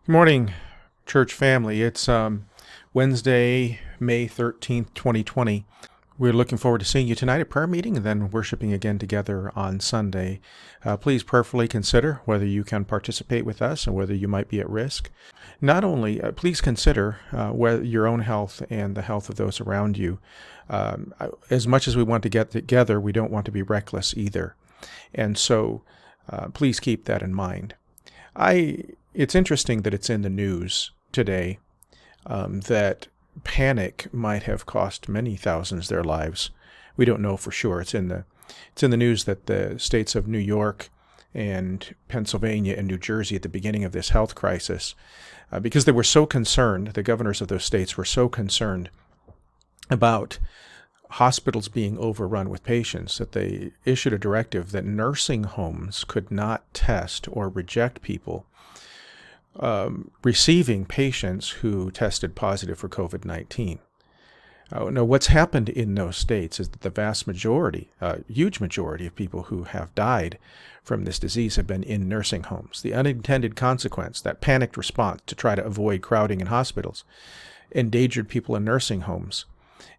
Good morning, church family. It's Wednesday, May 13th, 2020. We're looking forward to seeing you tonight at prayer meeting and then worshiping again together on Sunday. Please prayerfully consider whether you can participate with us and whether you might be at risk. Not only, please consider whether your own health and the health of those around you. As much as we want to get together, we don't want to be reckless either. And so please keep that in mind. It's interesting that it's in the news today that panic might have cost many thousands their lives. We don't know for sure. It's in the news that the states of New York and Pennsylvania and New Jersey at the beginning of this health crisis, because they were so concerned, the governors of those states were so concerned about hospitals being overrun with patients that they issued a directive that nursing homes could not test or reject people receiving patients who tested positive for COVID-19. Now, what's happened in those states is that the vast majority, huge majority of people who have died from this disease have been in nursing homes. The unintended consequence, that panicked response to try to avoid crowding in hospitals, endangered people in nursing homes.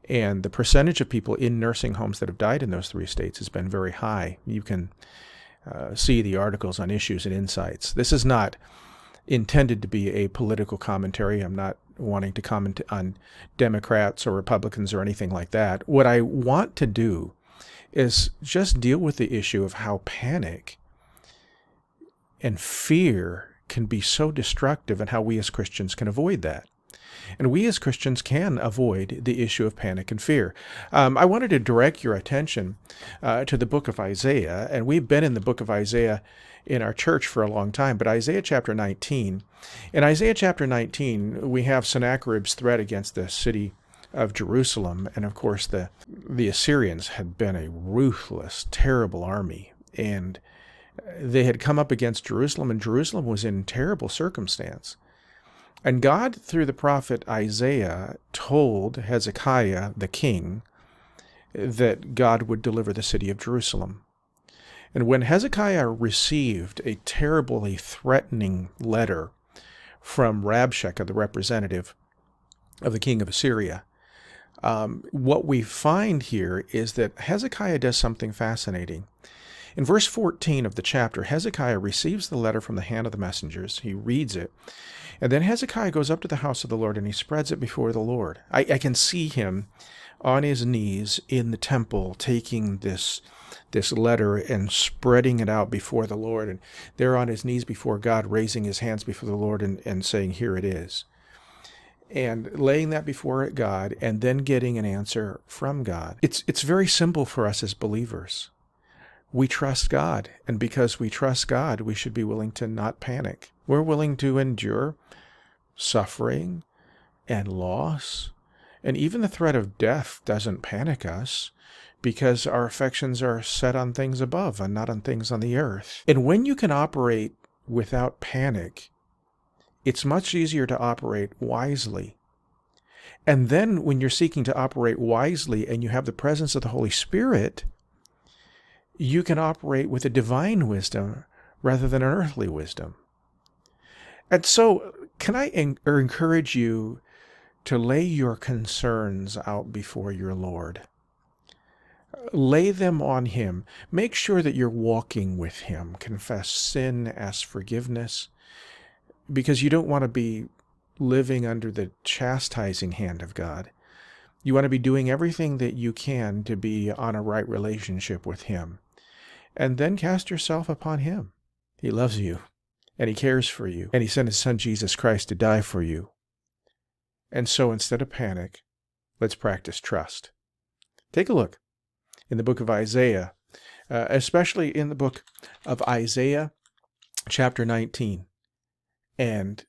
And the percentage of people in nursing homes that have died in those three states has been very high. You can see the articles on Issues and Insights. This is not intended to be a political commentary. I'm not wanting to comment on Democrats or Republicans or anything like that. What I want to do is just deal with the issue of how panic and fear can be so destructive and how we as Christians can avoid that. And we as Christians can avoid the issue of panic and fear. I wanted to direct your attention to the book of Isaiah, and we've been in the book of Isaiah in our church for a long time, but Isaiah chapter 19. In Isaiah chapter 19, we have Sennacherib's threat against the city of Jerusalem, and of course the Assyrians had been a ruthless, terrible army, and they had come up against Jerusalem, and Jerusalem was in terrible circumstance. And God, through the prophet Isaiah, told Hezekiah, the king, that God would deliver the city of Jerusalem. And when Hezekiah received a terribly threatening letter from Rabshakeh, the representative of the king of Assyria, what we find here is that Hezekiah does something fascinating. In verse 14 of the chapter, Hezekiah receives the letter from the hand of the messengers. He reads it. And then Hezekiah goes up to the house of the Lord and he spreads it before the Lord. I can see him on his knees in the temple taking this letter and spreading it out before the Lord. And there on his knees before God, raising his hands before the Lord and saying, here it is. And laying that before God and then getting an answer from God. It's very simple for us as believers. We trust God, and because we trust God, we should be willing to not panic. We're willing to endure suffering and loss, and even the threat of death doesn't panic us because our affections are set on things above and not on things on the earth. And when you can operate without panic, it's much easier to operate wisely. And then when you're seeking to operate wisely and you have the presence of the Holy Spirit, you can operate with a divine wisdom rather than an earthly wisdom. And so, can I encourage you to lay your concerns out before your Lord? Lay them on Him. Make sure that you're walking with Him. Confess sin, ask forgiveness, because you don't want to be living under the chastising hand of God. You want to be doing everything that you can to be on a right relationship with Him. And then cast yourself upon Him. He loves you, and He cares for you, and He sent His Son Jesus Christ to die for you. And so instead of panic, let's practice trust. Take a look in the book of Isaiah, especially in the book of Isaiah chapter 19, and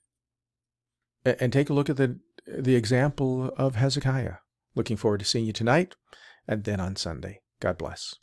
take a look at the example of Hezekiah. Looking forward to seeing you tonight and then on Sunday. God bless.